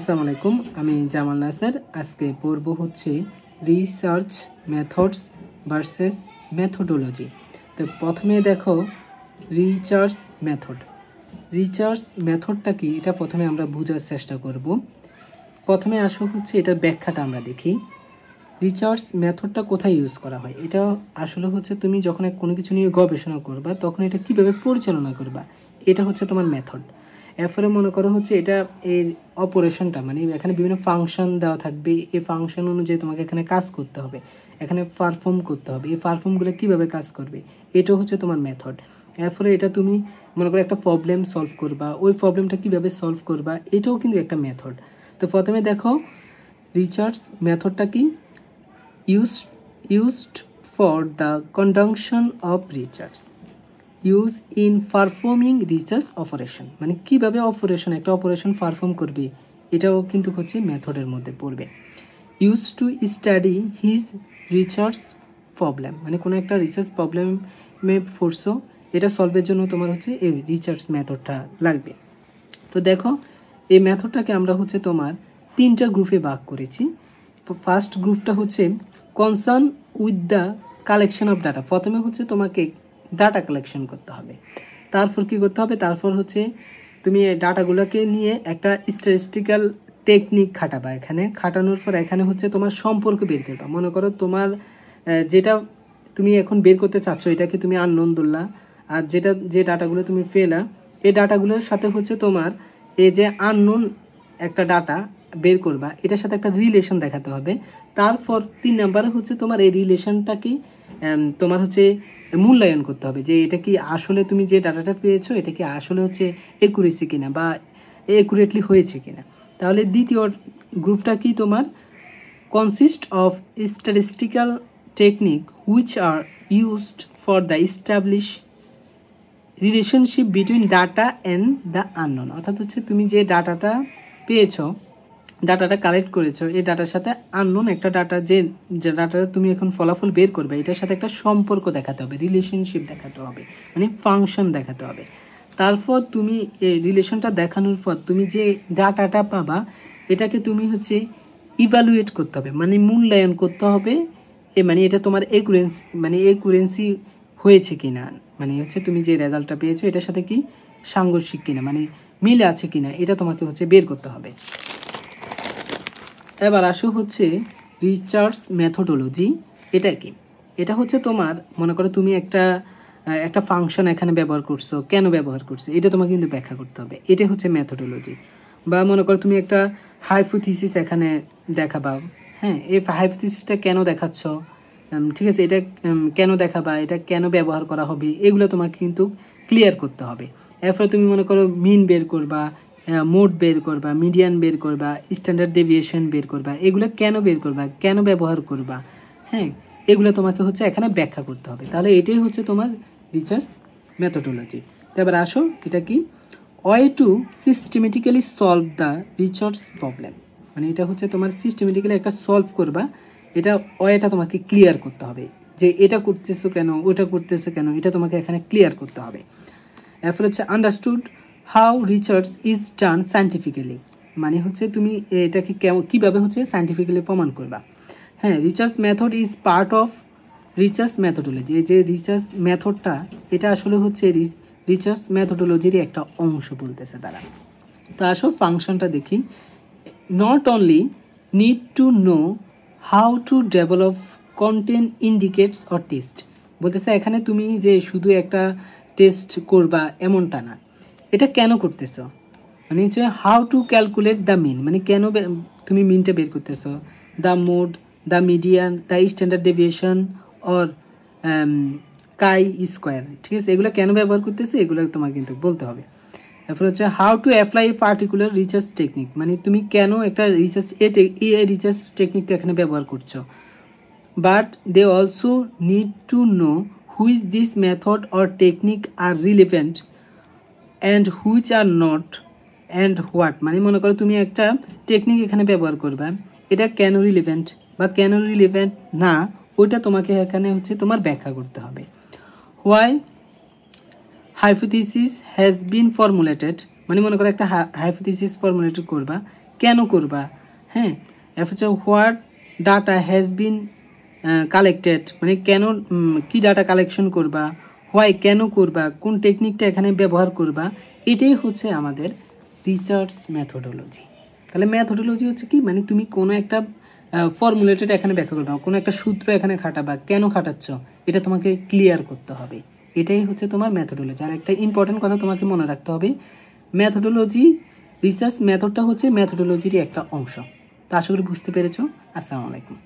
আসসালামু আলাইকুম, আমি জামাল নাসার। আজকে পড়ব হচ্ছে রিসার্চ মেথডস ভার্সেস মেথোডোলজি। তো প্রথমে দেখো রিসার্চ মেথডটা কি, এটা প্রথমে আমরা বোঝার চেষ্টা করব। প্রথমে আসো হচ্ছে এটার ব্যাখ্যাটা আমরা দেখি। রিসার্চ মেথডটা কোথায় ইউজ করা হয়, এটা আসলে হচ্ছে তুমি যখন কোনো কিছু নিয়ে গবেষণা করবা তখন এটা কিভাবে পরিচালনা করবা, এটা হচ্ছে তোমার মেথড। এরপরে মনে করো হচ্ছে এটা এই অপারেশনটা, মানে এখানে বিভিন্ন ফাংশন দেওয়া থাকবে, এই ফাংশন অনুযায়ী তোমাকে এখানে কাজ করতে হবে, এখানে পারফর্ম করতে হবে। এই পারফর্মগুলো কিভাবে কাজ করবে, এটা হচ্ছে তোমার মেথড। এরপরে এটা তুমি মনে করো একটা প্রবলেম সলভ করবা, ওই প্রবলেমটা কিভাবে সলভ করবা, এটাও কিন্তু একটা মেথড। তো প্রথমে দেখো রিসার্চ মেথডটা কি, used for the conduction of research, use in performing research operation, মানে কিভাবে একটা অপারেশন পারফর্ম করবে, এটাও কিন্তু হচ্ছে মেথডের মধ্যে পড়বে। Use to study his research problem, মানে কোনো একটা রিসার্চ প্রবলেমে পড়ছো, এটা সলভের জন্য তোমার হচ্ছে এই রিসার্চ মেথডটা লাগবে। তো দেখো এই মেথডটাকে আমরা হচ্ছে তোমার তিনটা গ্রুপে ভাগ করেছি। ফার্স্ট গ্রুপটা হচ্ছে concern with the collection of data. প্রথমে হচ্ছে তোমাকে ডাটা কালেকশন করতে হবে, তারপর কি করতে হবে, তারপর হচ্ছে তুমি এই ডাটাগুলোকে নিয়ে একটা স্ট্যাটিস্টিক্যাল টেকনিক খাটাবা। এখানে খাটানোর পর এখানে হচ্ছে তোমার সম্পর্ক বের করবা। মনে করো তোমার যেটা তুমি এখন বের করতে চাচ্ছ এটাকে তুমি আননোন ধরলা, আর যে ডাটাগুলো তুমি পেলা এই ডাটাগুলোর সাথে হচ্ছে তোমার এই যে আননোন একটা ডাটা বের করবা, এটার সাথে একটা রিলেশন দেখাতে হবে। তারপর 3 নাম্বারে হচ্ছে তোমার এই রিলেশনটাকে তোমার হচ্ছে মূল্যায়ন করতে হবে, যে এটা কি আসলে তুমি যে ডাটাটা পেয়েছো এটা কি আসলে হচ্ছে একুরেসি কিনা বা একুরেটলি হয়েছে কিনা। তাহলে দ্বিতীয় গ্রুপটা কি তোমার consist of statistical technique which are used for the establish relationship between data and the unknown. অর্থাৎ হচ্ছে তুমি যে ডাটাটা পেয়েছো, ডাটাটা কালেক্ট করেছো, এই ডাটার সাথে আননোন একটা ডাটা, যে ডাটাটা তুমি এখন ফলাফল বের করবে এটার সাথে একটা সম্পর্ক দেখাতে হবে, রিলেশনশিপ দেখাতে হবে, মানে ফাংশন দেখাতে হবে। তারপর তুমি এই রিলেশনটা দেখানোর পর তুমি যে ডাটাটা পাবা এটাকে তুমি হচ্ছে ইভ্যালুয়েট করতে হবে, মানে মূল্যায়ন করতে হবে। মানে এটা তোমার একুরেন্সি হয়েছে কিনা, মানে হচ্ছে তুমি যে রেজাল্টটা পেয়েছো এটার সাথে কি সাংঘর্ষিক কিনা, মানে মিল আছে কিনা, এটা তোমাকে হচ্ছে বের করতে হবে। এবার আসো হচ্ছে রিসার্চ মেথোডোলজি। এটা কি, এটা হচ্ছে তোমার মনে করো তুমি একটা ফাংশন এখানে ব্যবহার করছো, কেন ব্যবহার করছো এটা তোমাকে কিন্তু ব্যাখ্যা করতে হবে, এটা হচ্ছে মেথোডোলজি। বা মনে করো তুমি একটা হাইপোথিসিস এখানে দেখাবা, হ্যাঁ এই হাইপোথিসিসটা কেন দেখাচ্ছ, ঠিক আছে, এটা কেন দেখাবা, এটা কেন ব্যবহার করা হবে, এগুলো তোমাকে কিন্তু ক্লিয়ার করতে হবে। এরপরে তুমি মনে করো মিন বের করবা, মোড বের করবা, মিডিয়ান বের করবা, স্ট্যান্ডার্ড ডেভিয়েশন বের করবা, এগুলো কেন বের করবা, কেন ব্যবহার করবা, হ্যাঁ এগুলো তোমাকে হচ্ছে এখানে ব্যাখ্যা করতে হবে। তাহলে এটাই হচ্ছে তোমার রিসার্চ মেথোডোলজি। তো এবার আসো এটা কি, way to systematically solve the research problem, মানে এটা হচ্ছে তোমার সিস্টেমেটিক্যালি একটা সলভ করবা, এটা ওয়েটা তোমাকে ক্লিয়ার করতে হবে, যে এটা করতেছো কেন, ওটা করতেছো কেন, এটা তোমাকে এখানে ক্লিয়ার করতে হবে। এরপর হচ্ছে understood how research is done scientifically, মানে হচ্ছে তুমি এটাকে কিভাবে হচ্ছে সায়েন্টিফিক্যালি প্রমাণ করবা। হ্যাঁ research method is part of research methodology, এই যে রিসার্চ মেথডটা এটা আসলে হচ্ছে রিসার্চ মেথোডোলজির একটা অংশ বলতেছে তারা। তো আসো ফাংশনটা দেখি। Not only need to know how to develop content indicates or test, বলতেছে এখানে তুমি যে শুধু একটা টেস্ট করবা এমনটা না, এটা কেন করতেছো, মানে হচ্ছে how to calculate the mean, মানে কেন তুমি মিনটা বের করতেছো, the mode, the median, the standard deviation or chi square, ঠিক আছে, এগুলো কেন ব্যবহার করতেছে এগুলো তোমাকে কিন্তু বলতে হবে। তারপর হচ্ছে how to apply particular research technique, মানে তুমি কেন একটা রিসার্চ টেকনিকটা এখানে ব্যবহার করছো। But they also need to know which this method or technique are relevant and which are not and what, মানে মনে করো তুমি একটা টেকনিক এখানে ব্যবহার করবা, এটা কেন রিলেভেন্ট বা কেন রিলেভেন্ট না, ওইটা তোমাকে এখানে হচ্ছে তোমার ব্যাখ্যা করতে হবে। Why hypothesis has been formulated, মানে মনে করো একটা হাইপোথিসিস ফর্মুলেটেড করবা, কেন করবা, হ্যাঁ। এরপর হচ্ছে what data has been collected, মানে কেন কি ডাটা কালেকশন করবা, হোয়াই কেন করবা, কোন টেকনিকটা এখানে ব্যবহার করবা, এটাই হচ্ছে আমাদের রিসার্চ মেথোডোলজি। তাহলে মেথোডোলজি হচ্ছে কি, মানে তুমি কোনো একটা ফর্মুলেটেড এখানে ব্যাখ্যা করবা, কোনো একটা সূত্র এখানে খাটাবা, কেন খাটাচ্ছ এটা তোমাকে ক্লিয়ার করতে হবে, এটাই হচ্ছে তোমার মেথোডোলজি। আর একটা ইম্পর্টেন্ট কথা তোমাকে মনে রাখতে হবে, মেথোডোলজি রিসার্চ মেথডটা হচ্ছে মেথোডোলজিরই একটা অংশ। তো আশা করি বুঝতে পেরেছো। আসসালামু আলাইকুম।